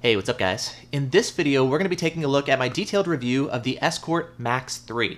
Hey, what's up guys? In this video, we're going to be taking a look at my detailed review of the Escort Max 3.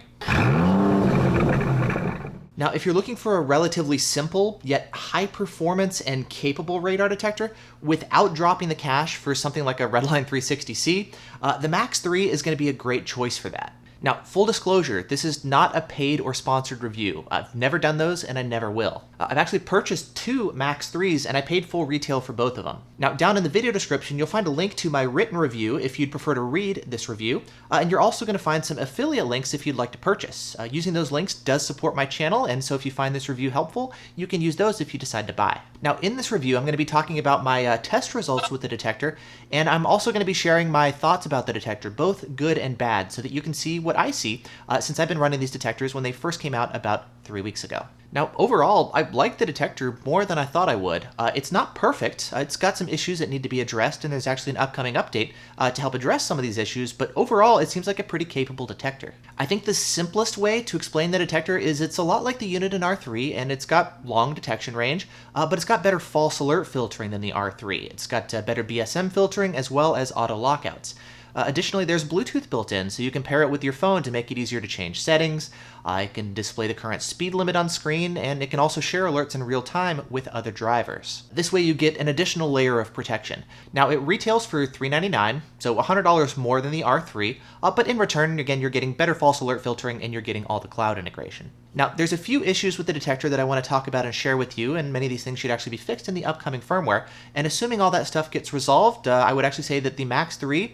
Now, if you're looking for a relatively simple, yet high performance and capable radar detector without dropping the cash for something like a Redline 360C, the Max 3 is going to be a great choice for that. Now, full disclosure, this is not a paid or sponsored review. I've never done those and I never will. I've actually purchased two Max 3s and I paid full retail for both of them. Now, down in the video description, you'll find a link to my written review if you'd prefer to read this review, and you're also going to find some affiliate links if you'd like to purchase. Using those links does support my channel, and so if you find this review helpful, you can use those if you decide to buy. Now, in this review, I'm going to be talking about my test results with the detector, and I'm also going to be sharing my thoughts about the detector, both good and bad, so that you can see what I see since I've been running these detectors when they first came out about 3 weeks ago. Now, overall, I like the detector more than I thought I would. It's not perfect. It's got some issues that need to be addressed, and there's actually an upcoming update to help address some of these issues, but overall, it seems like a pretty capable detector. I think the simplest way to explain the detector is it's a lot like the unit in R3, and it's got long detection range, but it's got better false alert filtering than the R3. It's got better BSM filtering as well as Autolockouts. Additionally, there's Bluetooth built in, so you can pair it with your phone to make it easier to change settings. It can display the current speed limit on screen, and it can also share alerts in real time with other drivers. This way you get an additional layer of protection. Now, it retails for $399, so $100 more than the R3, but in return, again, you're getting better false alert filtering and you're getting all the cloud integration. Now, there's a few issues with the detector that I want to talk about and share with you, and many of these things should actually be fixed in the upcoming firmware. And assuming all that stuff gets resolved, I would actually say that the Max 3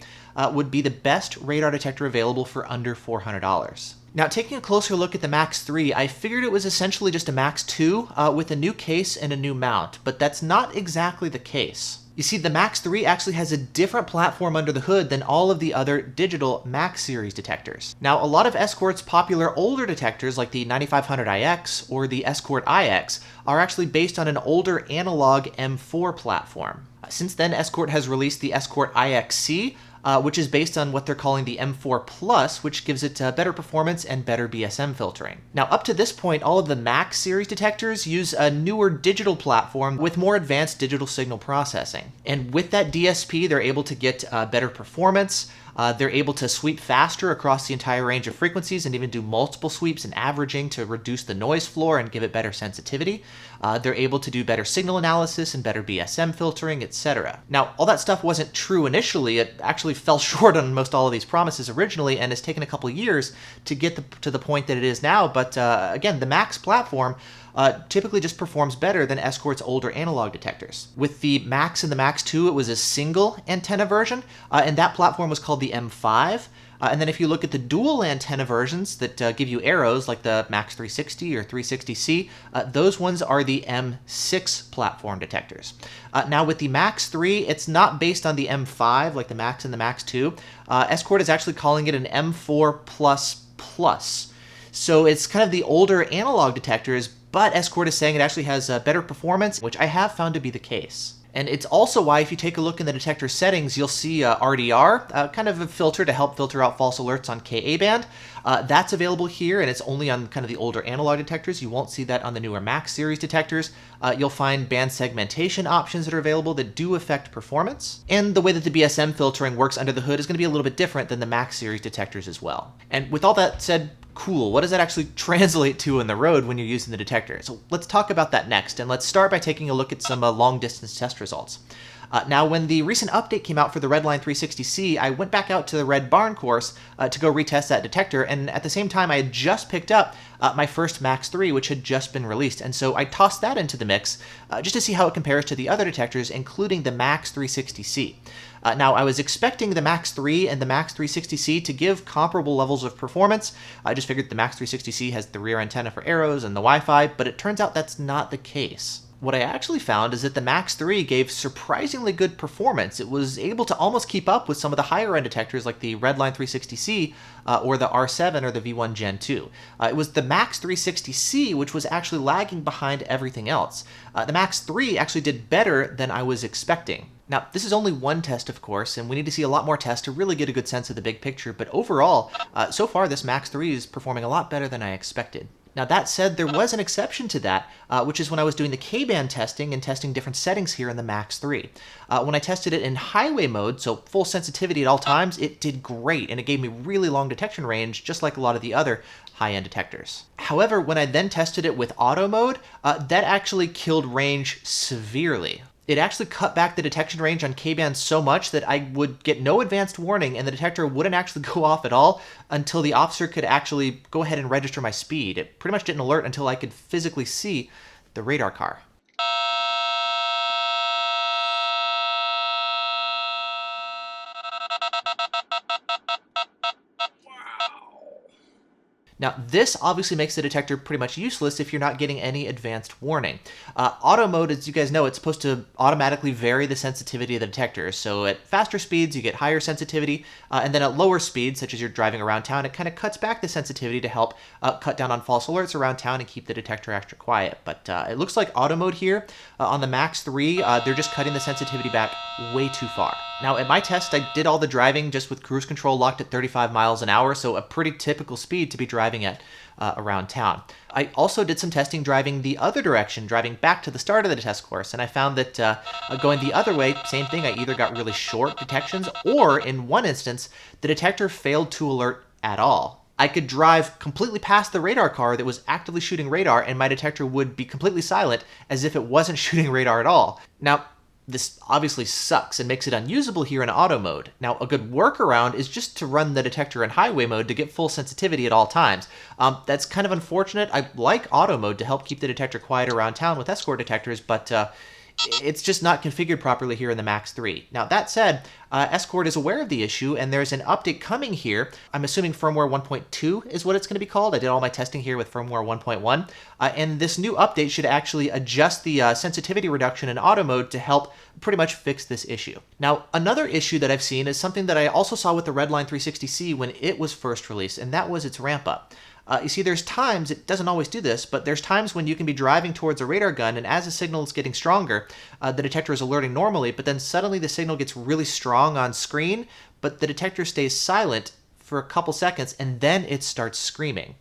would be the best radar detector available for under $400. Now, taking a closer look at the Max 3, I figured it was essentially just a Max 2 with a new case and a new mount, but that's not exactly the case. You see, the Max 3 actually has a different platform under the hood than all of the other digital Max series detectors. Now, a lot of Escort's popular older detectors like the 9500iX or the Escort iX are actually based on an older analog M4 platform. Since then, Escort has released the Escort iXC, which is based on what they're calling the M4 Plus, which gives it better performance and better BSM filtering. Now, up to this point, all of the Max series detectors use a newer digital platform with more advanced digital signal processing. And with that DSP, they're able to get better performance. They're able to sweep faster across the entire range of frequencies and even do multiple sweeps and averaging to reduce the noise floor and give it better sensitivity. They're able to do better signal analysis and better BSM filtering, etc. Now, all that stuff wasn't true initially. It actually fell short on most all of these promises originally and has taken a couple years to get to the point that it is now. But again, the Max platform typically just performs better than Escort's older analog detectors. With the Max and the Max 2, it was a single antenna version, and that platform was called the M5. And then if you look at the dual antenna versions that give you arrows, like the Max 360 or 360C, those ones are the M6 platform detectors. Now with the Max 3, it's not based on the M5 like the Max and the Max 2. Escort is actually calling it an M4++. So it's kind of the older analog detectors, but Escort is saying it actually has better performance, which I have found to be the case. And it's also why, if you take a look in the detector settings, you'll see RDR, kind of a filter to help filter out false alerts on Ka band. That's available here, and it's only on kind of the older analog detectors. You won't see that on the newer Max series detectors. You'll find band segmentation options that are available that do affect performance. And the way that the BSM filtering works under the hood is going to be a little bit different than the Max series detectors as well. And with all that said, cool, what does that actually translate to in the road when you're using the detector? So let's talk about that next, and let's start by taking a look at some long-distance test results. Now, when the recent update came out for the Redline 360C, I went back out to the Red Barn course to go retest that detector, and at the same time, I had just picked up my first Max 3, which had just been released, and so I tossed that into the mix just to see how it compares to the other detectors, including the Max 360C. Now, I was expecting the Max 3 and the Max 360C to give comparable levels of performance. I just figured the Max 360C has the rear antenna for arrows and the Wi-Fi, but it turns out that's not the case. What I actually found is that the Max 3 gave surprisingly good performance. It was able to almost keep up with some of the higher end detectors like the Redline 360C or the R7 or the V1 Gen 2. It was the Max 360C which was actually lagging behind everything else. The Max 3 actually did better than I was expecting. Now, this is only one test, of course, and we need to see a lot more tests to really get a good sense of the big picture, but overall, so far this Max 3 is performing a lot better than I expected. Now that said, there was an exception to that, which is when I was doing the K-band testing and testing different settings here in the Max 3. When I tested it in highway mode, so full sensitivity at all times, it did great, and it gave me really long detection range, just like a lot of the other high-end detectors. However, when I then tested it with auto mode, that actually killed range severely. It actually cut back the detection range on K-band so much that I would get no advanced warning and the detector wouldn't actually go off at all until the officer could actually go ahead and register my speed. It pretty much didn't alert until I could physically see the radar car. Now, this obviously makes the detector pretty much useless if you're not getting any advanced warning. Auto mode, as you guys know, it's supposed to automatically vary the sensitivity of the detector. So at faster speeds, you get higher sensitivity, and then at lower speeds, such as you're driving around town, it kind of cuts back the sensitivity to help cut down on false alerts around town and keep the detector extra quiet. But it looks like auto mode here on the Max 3, they're just cutting the sensitivity back way too far. Now, at my test, I did all the driving just with cruise control locked at 35 miles an hour, so a pretty typical speed to be driving at around town. I also did some testing driving the other direction, driving back to the start of the test course, and I found that going the other way, same thing, I either got really short detections, or in one instance, the detector failed to alert at all. I could drive completely past the radar car that was actively shooting radar, and my detector would be completely silent as if it wasn't shooting radar at all. Now, this obviously sucks and makes it unusable here in auto mode. Now, a good workaround is just to run the detector in highway mode to get full sensitivity at all times. That's kind of unfortunate. I like auto mode to help keep the detector quiet around town with escort detectors, but it's just not configured properly here in the Max 3. Now, that said, Escort is aware of the issue, and there's an update coming here. I'm assuming firmware 1.2 is what it's going to be called. I did all my testing here with firmware 1.1, and this new update should actually adjust the sensitivity reduction in auto mode to help pretty much fix this issue. Now, another issue that I've seen is something that I also saw with the Redline 360C when it was first released, and that was its ramp up. You see, there's times, it doesn't always do this, but there's times when you can be driving towards a radar gun, and as the signal is getting stronger, the detector is alerting normally, but then suddenly the signal gets really strong on screen, but the detector stays silent for a couple seconds, and then it starts screaming.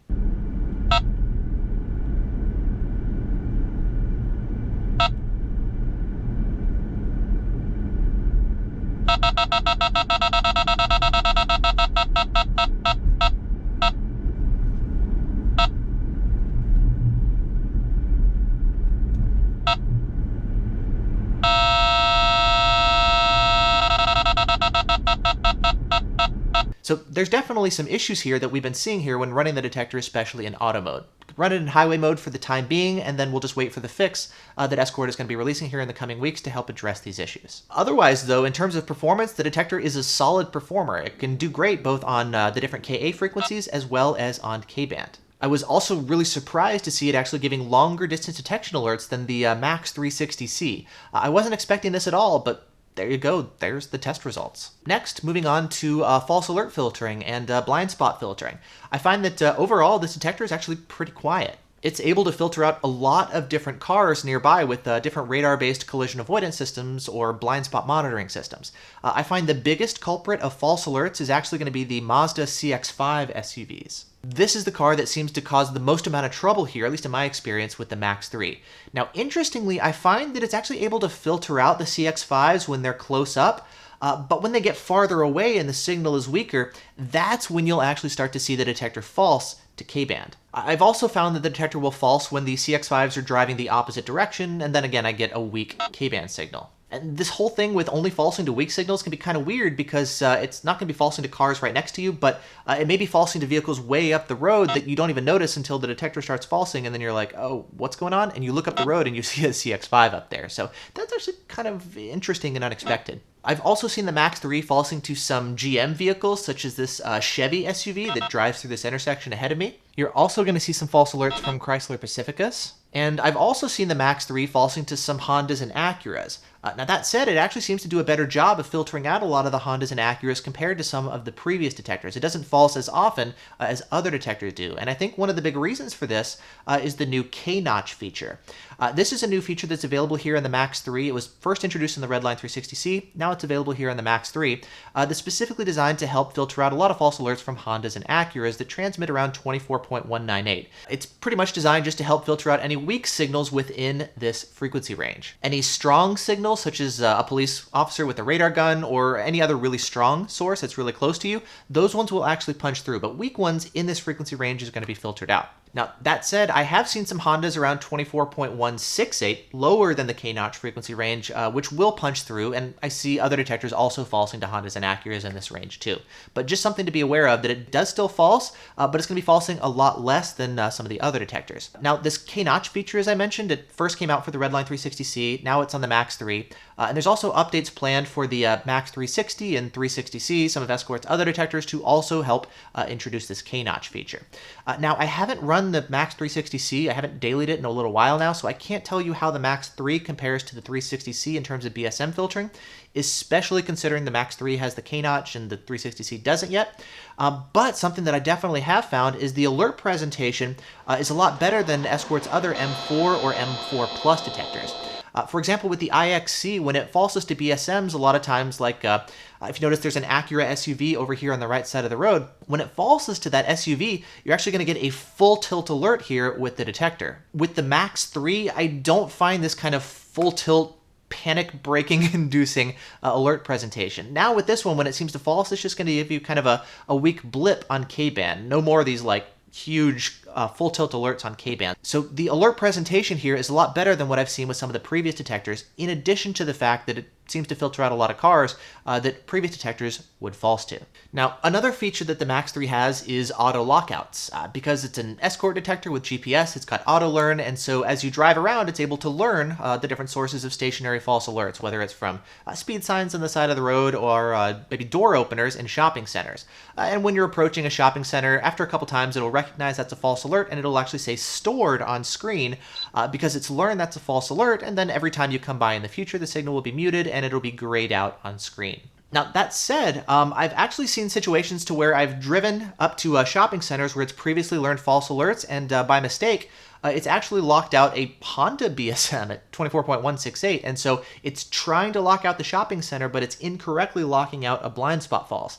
So there's definitely some issues here that we've been seeing here when running the detector, especially in auto mode. Run it in highway mode for the time being, and then we'll just wait for the fix that Escort is going to be releasing here in the coming weeks to help address these issues. Otherwise, though, in terms of performance, the detector is a solid performer. It can do great both on the different Ka frequencies as well as on K-band. I was also really surprised to see it actually giving longer distance detection alerts than the Max 360C. I wasn't expecting this at all, but there you go, there's the test results. Next, moving on to false alert filtering and blind spot filtering. I find that overall this detector is actually pretty quiet. It's able to filter out a lot of different cars nearby with different radar-based collision avoidance systems or blind spot monitoring systems. I find the biggest culprit of false alerts is actually going to be the Mazda CX-5 SUVs. This is the car that seems to cause the most amount of trouble here, at least in my experience with the Max 3. Now, interestingly, I find that it's actually able to filter out the CX-5s when they're close up, but when they get farther away and the signal is weaker, that's when you'll actually start to see the detector false to K-band. I've also found that the detector will false when the CX-5s are driving the opposite direction, and then again I get a weak K-band signal. And this whole thing with only falsing to weak signals can be kind of weird because it's not going to be falsing to cars right next to you, but it may be falsing to vehicles way up the road that you don't even notice until the detector starts falsing, and then you're like, oh, what's going on? And you look up the road and you see a CX-5 up there. So that's actually kind of interesting and unexpected. I've also seen the Max 3 falsing to some GM vehicles, such as this Chevy SUV that drives through this intersection ahead of me. You're also going to see some false alerts from Chrysler Pacificas. And I've also seen the Max 3 falsing to some Hondas and Acuras. Now that said, it actually seems to do a better job of filtering out a lot of the Hondas and Acuras compared to some of the previous detectors. It doesn't false as often as other detectors do. And I think one of the big reasons for this is the new K-notch feature. This is a new feature that's available here in the Max 3. It was first introduced in the Redline 360C. Now it's available here in the Max 3. That's specifically designed to help filter out a lot of false alerts from Hondas and Acuras that transmit around 24.198. It's pretty much designed just to help filter out any weak signals within this frequency range. Any strong signals, such as a police officer with a radar gun or any other really strong source that's really close to you, those ones will actually punch through, but weak ones in this frequency range is going to be filtered out. Now, that said, I have seen some Hondas around 24.168, lower than the K-notch frequency range, which will punch through, and I see other detectors also falsing to Hondas and Acuras in this range too. But just something to be aware of, that it does still false, but it's going to be falsing a lot less than some of the other detectors. Now, this K-notch feature, as I mentioned, it first came out for the Redline 360C, now it's on the Max 3, and there's also updates planned for the Max 360 and 360C, some of Escort's other detectors, to also help introduce this K-notch feature. Now, I haven't run the Max 360C. I haven't dailied it in a little while now, so I can't tell you how the Max 3 compares to the 360C in terms of BSM filtering, especially considering the Max 3 has the K-notch and the 360C doesn't yet. But something that I definitely have found is the alert presentation is a lot better than Escort's other M4 or M4 Plus detectors. For example, with the IXC, when it falses to BSMs, a lot of times, like if you notice there's an Acura SUV over here on the right side of the road, when it falses to that SUV, you're actually going to get a full tilt alert here with the detector. With the Max 3, I don't find this kind of full tilt panic braking inducing alert presentation. Now with this one, when it seems to false, it's just going to give you kind of a weak blip on K-band. No more of these like huge full tilt alerts on K-band. So the alert presentation here is a lot better than what I've seen with some of the previous detectors, in addition to the fact that it seems to filter out a lot of cars that previous detectors would false to. Now, another feature that the Max 3 has is auto lockouts. Because it's an Escort detector with GPS, it's got auto learn, and so as you drive around, it's able to learn the different sources of stationary false alerts, whether it's from speed signs on the side of the road or maybe door openers in shopping centers. And when you're approaching a shopping center, after a couple times, it'll recognize that's a false alert, and it'll actually say stored on screen because it's learned that's a false alert, and then every time you come by in the future, the signal will be muted and it'll be grayed out on screen. Now, that said, I've actually seen situations to where I've driven up to shopping centers where it's previously learned false alerts, and by mistake, it's actually locked out a Honda BSM at 24.168, and so it's trying to lock out the shopping center, but it's incorrectly locking out a blind spot false.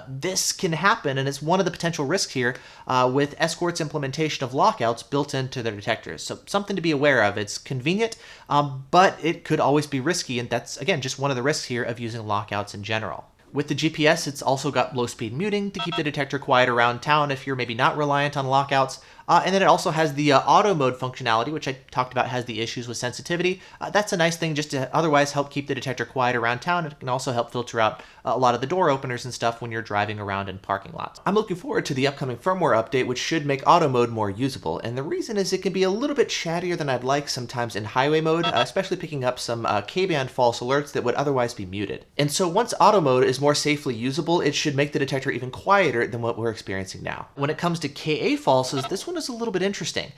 This can happen, and it's one of the potential risks here with Escort's implementation of lockouts built into their detectors. So something to be aware of. It's convenient, but it could always be risky, and that's, again, just one of the risks here of using lockouts in general. With the GPS, it's also got low-speed muting to keep the detector quiet around town if you're maybe not reliant on lockouts. And then it also has the auto mode functionality, which I talked about has the issues with sensitivity. That's a nice thing just to otherwise help keep the detector quiet around town. It can also help filter out a lot of the door openers and stuff when you're driving around in parking lots. I'm looking forward to the upcoming firmware update, which should make auto mode more usable. And the reason is it can be a little bit chattier than I'd like sometimes in highway mode, especially picking up some K-band false alerts that would otherwise be muted. And so once auto mode is more safely usable, it should make the detector even quieter than what we're experiencing now. When it comes to KA falses, this one is a little bit interesting.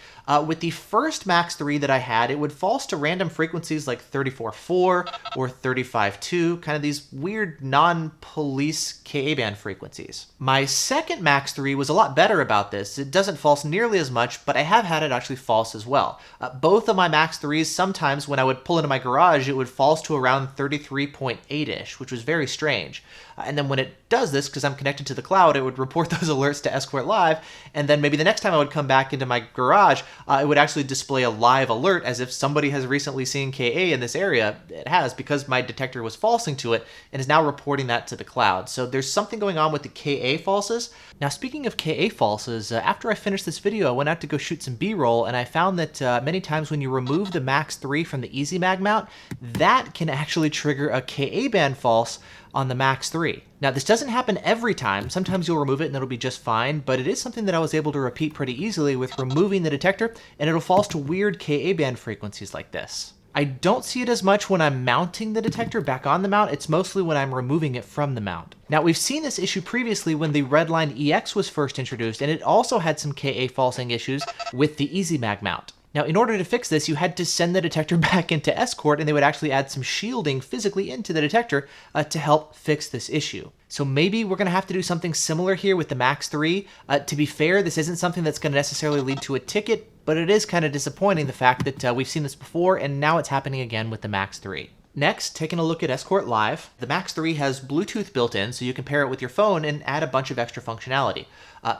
With the first Max 3 that I had, it would false to random frequencies like 34.4 or 35.2, kind of these weird non-police KA band frequencies. My second Max 3 was a lot better about this. It doesn't false nearly as much, but I have had it actually false as well. Both of my Max 3s, sometimes when I would pull into my garage, it would false to around 33.8-ish, which was very strange. And then when it does this, because I'm connected to the cloud, it would report those alerts to Escort Live, and then maybe the next time I would come back into my garage, it would actually display a live alert as if somebody has recently seen KA in this area. It has, because my detector was falsing to it and is now reporting that to the cloud. So there's something going on with the KA falses. Now, speaking of KA falses, after I finished this video, I went out to go shoot some B-roll, and I found that many times when you remove the Max 3 from the Easy Mag mount, that can actually trigger a KA band false on the Max 3. Now, this doesn't happen every time. Sometimes you'll remove it and it'll be just fine, but it is something that I was able to repeat pretty easily with removing the detector, and it'll false to weird KA band frequencies like this. I don't see it as much when I'm mounting the detector back on the mount. It's mostly when I'm removing it from the mount. Now, we've seen this issue previously when the Redline EX was first introduced, and it also had some KA falsing issues with the Easy Mag mount. Now, in order to fix this, you had to send the detector back into Escort, and they would actually add some shielding physically into the detector to help fix this issue. So maybe we're going to have to do something similar here with the Max 3. To be fair, this isn't something that's going to necessarily lead to a ticket, but it is kind of disappointing the fact that we've seen this before and now it's happening again with the Max 3. Next, taking a look at Escort Live, the Max 3 has Bluetooth built in, so you can pair it with your phone and add a bunch of extra functionality.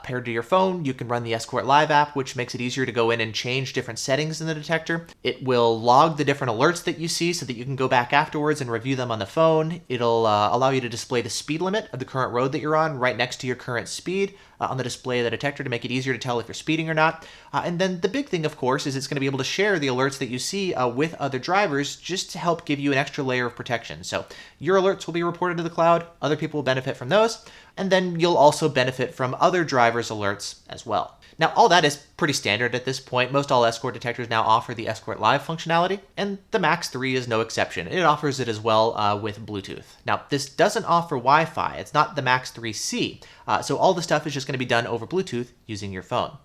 Paired to your phone, you can run the Escort Live app, which makes it easier to go in and change different settings in the detector. It will log the different alerts that you see so that you can go back afterwards and review them on the phone. It'll allow you to display the speed limit of the current road that you're on right next to your current speed on the display of the detector to make it easier to tell if you're speeding or not. And then the big thing, of course, is it's going to be able to share the alerts that you see with other drivers just to help give you an extra layer of protection. So your alerts will be reported to the cloud, other people will benefit from those, and then you'll also benefit from other drivers' alerts as well. Now, all that is pretty standard at this point. Most all Escort detectors now offer the Escort Live functionality, and the Max 3 is no exception. It offers it as well with Bluetooth. Now, this doesn't offer Wi-Fi. It's not the Max 3C, so all the stuff is just going to be done over Bluetooth using your phone.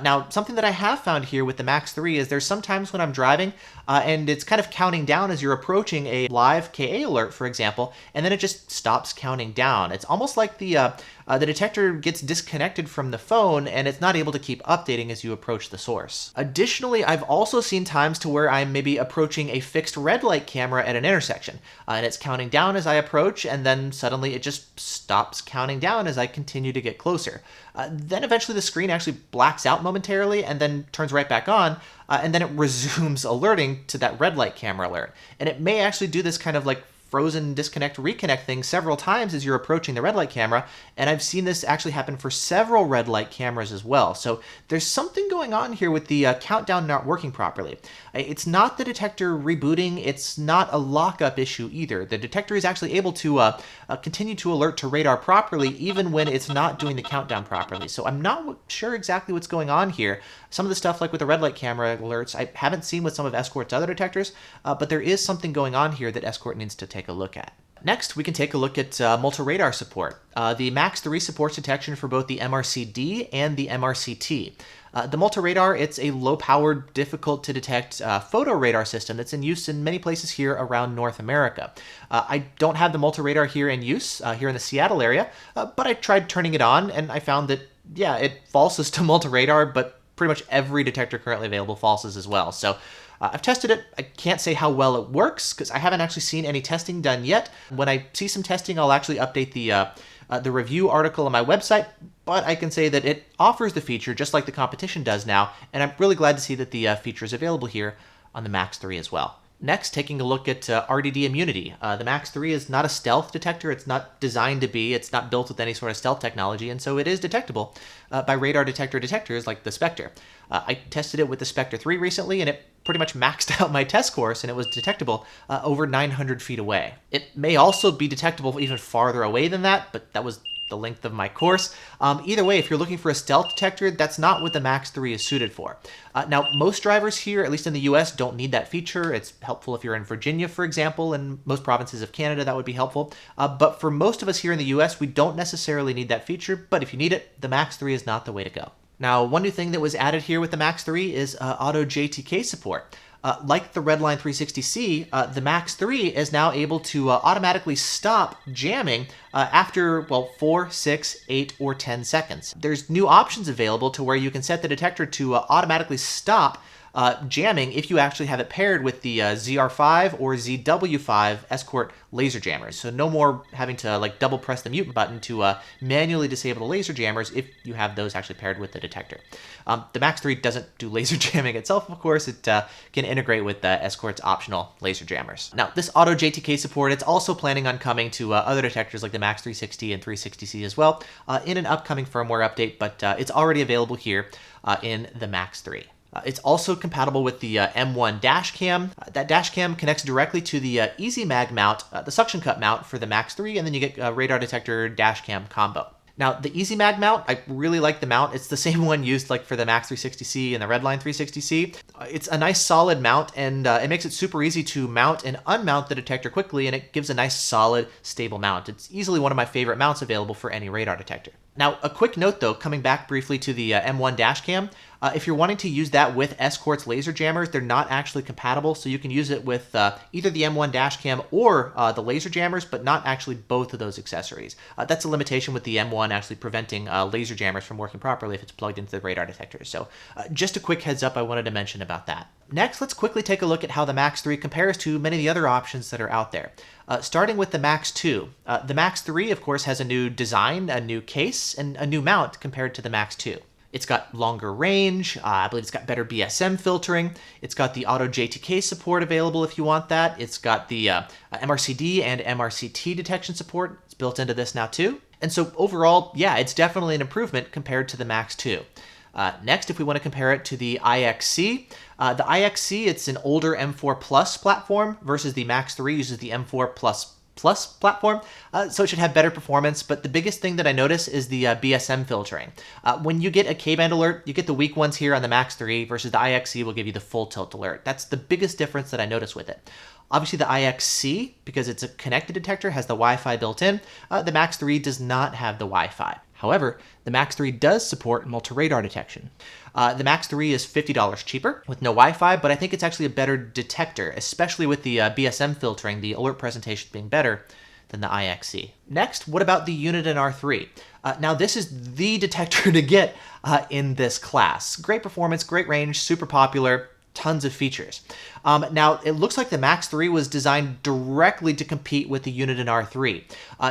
Now, something that I have found here with the Max 3 is there's sometimes when I'm driving and it's kind of counting down as you're approaching a live KA alert, for example, and then it just stops counting down. It's almost like the detector gets disconnected from the phone and it's not able to keep updating as you approach the source. Additionally, I've also seen times to where I'm maybe approaching a fixed red light camera at an intersection and it's counting down as I approach, and then suddenly it just stops counting down as I continue to get closer. Then eventually the screen actually blacks out momentarily and then turns right back on, and then it resumes alerting to that red light camera alert. And it may actually do this kind of like frozen disconnect reconnect thing several times as you're approaching the red light camera, and I've seen this actually happen for several red light cameras as well. So there's something going on here with the countdown not working properly. It's not the detector rebooting, it's not a lockup issue either. The detector is actually able to continue to alert to radar properly even when it's not doing the countdown properly. So I'm not sure exactly what's going on here. Some of the stuff like with the red light camera alerts I haven't seen with some of Escort's other detectors, but there is something going on here that Escort needs to take a look at. Next, we can take a look at MultaRadar support. The Max 3 supports detection for both the MRCD and the MRCT. The MultaRadar, it's a low-powered, difficult-to-detect photo radar system that's in use in many places here around North America. I don't have the MultaRadar here in use, here in the Seattle area, but I tried turning it on, and I found that, yeah, it falses to MultaRadar, but pretty much every detector currently available falses as well. So I've tested it. I can't say how well it works because I haven't actually seen any testing done yet. When I see some testing, I'll actually update the review article on my website, but I can say that it offers the feature just like the competition does now, and I'm really glad to see that the feature is available here on the Max 3 as well. Next, taking a look at RDD Immunity. The Max 3 is not a stealth detector. It's not designed to be. It's not built with any sort of stealth technology, and so it is detectable by radar detectors like the Spectre. I tested it with the Spectre 3 recently, and it pretty much maxed out my test course, and it was detectable over 900 feet away. It may also be detectable even farther away than that, but that was the length of my course. Either way, if you're looking for a stealth detector, that's not what the Max 3 is suited for. Now, most drivers here, at least in the US, don't need that feature. It's helpful if you're in Virginia, for example, and most provinces of Canada, that would be helpful. But for most of us here in the US, we don't necessarily need that feature, but if you need it, the Max 3 is not the way to go. Now, one new thing that was added here with the Max 3 is AutoJTK support. Like the Redline 360C, the Max 3 is now able to automatically stop jamming after, well, 4, 6, 8, or 10 seconds. There's new options available to where you can set the detector to automatically stop jamming if you actually have it paired with the ZR5 or ZW5 Escort laser jammers. So no more having to like double press the mute button to manually disable the laser jammers if you have those actually paired with the detector. The Max 3 doesn't do laser jamming itself, of course. It can integrate with Escort's optional laser jammers. Now, this AutoJTK support, it's also planning on coming to other detectors like the Max 360 and 360C as well in an upcoming firmware update, but it's already available here in the Max 3. It's also compatible with the M1 dash cam. That dash cam connects directly to the Easy Mag mount, the suction cup mount for the Max 3, and then you get a radar detector dash cam combo. Now, the Easy Mag mount, I really like the mount. It's the same one used like for the Max 360C and the Redline 360C. It's a nice solid mount, and it makes it super easy to mount and unmount the detector quickly, and it gives a nice solid, stable mount. It's easily one of my favorite mounts available for any radar detector. Now, a quick note though, coming back briefly to the M1 dash cam, If you're wanting to use that with Escort's laser jammers, they're not actually compatible, so you can use it with either the M1 dash cam or the laser jammers, but not actually both of those accessories. That's a limitation with the M1 actually preventing laser jammers from working properly if it's plugged into the radar detector. So just a quick heads up I wanted to mention about that. Next, let's quickly take a look at how the Max 3 compares to many of the other options that are out there. Starting with the Max 2. The Max 3, of course, has a new design, a new case, and a new mount compared to the Max 2. It's got longer range, I believe it's got better BSM filtering, it's got the AutoJTK support available if you want that, it's got the MRCD and MRCT detection support, it's built into this now too. And so overall, yeah, it's definitely an improvement compared to the Max 2. Next, if we want to compare it to the IXC, the IXC, it's an older M4 Plus platform versus the Max 3 uses the M4 Plus platform, so it should have better performance, but the biggest thing that I notice is the BSM filtering. When you get a K-band alert, you get the weak ones here on the Max 3 versus the IXC will give you the full tilt alert. That's the biggest difference that I notice with it. Obviously the IXC, because it's a connected detector, has the Wi-Fi built in. The Max 3 does not have the Wi-Fi. However, the Max 3 does support MultaRadar detection. The Max 3 is $50 cheaper with no Wi-Fi, but I think it's actually a better detector, especially with the BSM filtering, the alert presentation being better than the IXC. Next, what about the Uniden R3? Now this is the detector to get in this class. Great performance, great range, super popular, tons of features. Now, it looks like the Max 3 was designed directly to compete with the Uniden R3.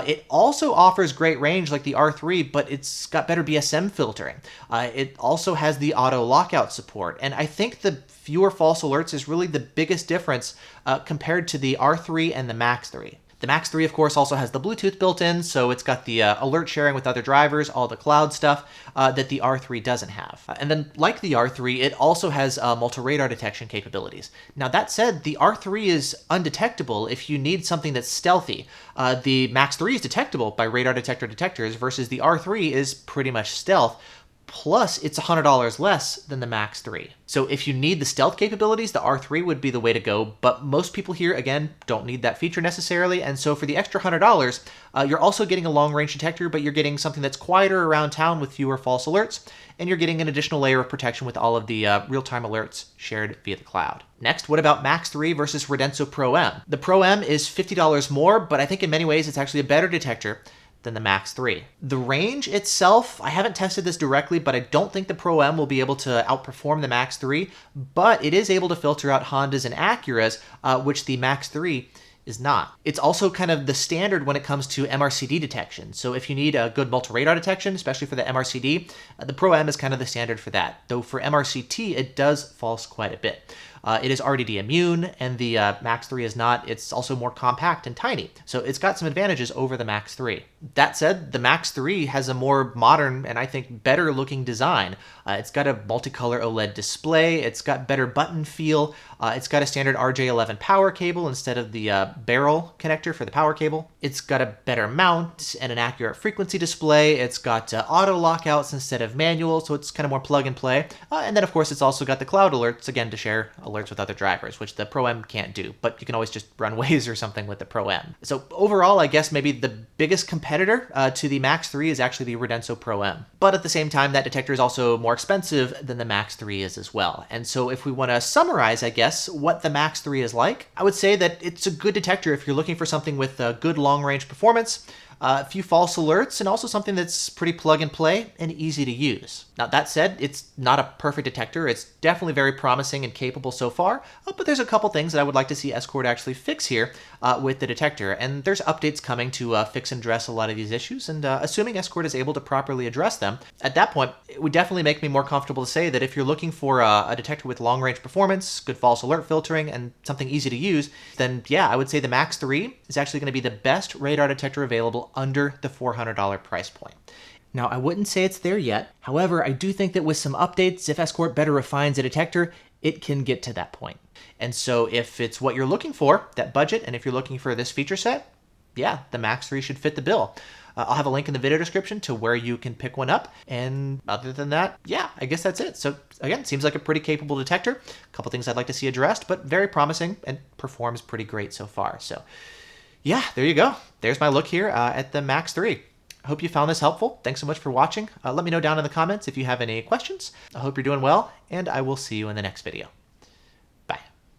It also offers great range like the R3, but it's got better BSM filtering. It also has the Autolockouts support, and I think the fewer false alerts is really the biggest difference compared to the R3 and the Max 3. The Max 3, of course, also has the Bluetooth built in, so it's got the alert sharing with other drivers, all the cloud stuff that the R3 doesn't have. And then, like the R3, it also has MultaRadar detection capabilities. Now, that said, the R3 is undetectable if you need something that's stealthy. The Max 3 is detectable by radar detector detectors versus the R3 is pretty much stealth. Plus, it's $100 less than the Max 3. So if you need the stealth capabilities, the R3 would be the way to go, but most people here, again, don't need that feature necessarily, and so for the extra $100, you're also getting a long-range detector, but you're getting something that's quieter around town with fewer false alerts, and you're getting an additional layer of protection with all of the real-time alerts shared via the cloud. Next, what about Max 3 versus Redenso Pro M? The Pro M is $50 more, but I think in many ways it's actually a better detector than the Max 3. The range itself, I haven't tested this directly, but I don't think the Pro M will be able to outperform the Max 3, but it is able to filter out Hondas and Acuras, which the Max 3 is not. It's also kind of the standard when it comes to MRCD detection. So if you need a good MultaRadar detection, especially for the MRCD, the Pro M is kind of the standard for that. Though for MRCT, it does false quite a bit. It is RDD immune, and the Max 3 is not. It's also more compact and tiny, so it's got some advantages over the Max 3. That said, the Max 3 has a more modern and I think better looking design. It's got a multicolor OLED display, it's got better button feel, it's got a standard RJ11 power cable instead of the barrel connector for the power cable. It's got a better mount and an accurate frequency display. It's got auto lockouts instead of manual, so it's kind of more plug and play. And then of course it's also got the cloud alerts, again, to share alerts with other drivers, which the Pro M can't do, but you can always just run Waze or something with the Pro M. So overall, I guess maybe the biggest competitor to the Max 3 is actually the Redenso Pro M. But at the same time, that detector is also more expensive than the Max 3 is as well. And so if we want to summarize, I guess, what the Max 3 is like, I would say that it's a good detector if you're looking for something with good long-range performance, a few false alerts, and also something that's pretty plug and play and easy to use. Now that said, it's not a perfect detector. It's definitely very promising and capable so far, but there's a couple things that I would like to see Escort actually fix here with the detector, and there's updates coming to fix and address a lot of these issues, and assuming Escort is able to properly address them, at that point, it would definitely make me more comfortable to say that if you're looking for a detector with long-range performance, good false alert filtering, and something easy to use, then yeah, I would say the Max 3 is actually going to be the best radar detector available under the $400 price point. Now, I wouldn't say it's there yet. However, I do think that with some updates, if Escort better refines a detector, it can get to that point. And so if it's what you're looking for, that budget, and if you're looking for this feature set, yeah, the Max 3 should fit the bill. I'll have a link in the video description to where you can pick one up. And other than that, yeah, I guess that's it. So again, seems like a pretty capable detector. A couple things I'd like to see addressed, but very promising and performs pretty great so far. So yeah, there you go. There's my look here at the Max 3. I hope you found this helpful. Thanks so much for watching. Let me know down in the comments if you have any questions. I hope you're doing well, and I will see you in the next video.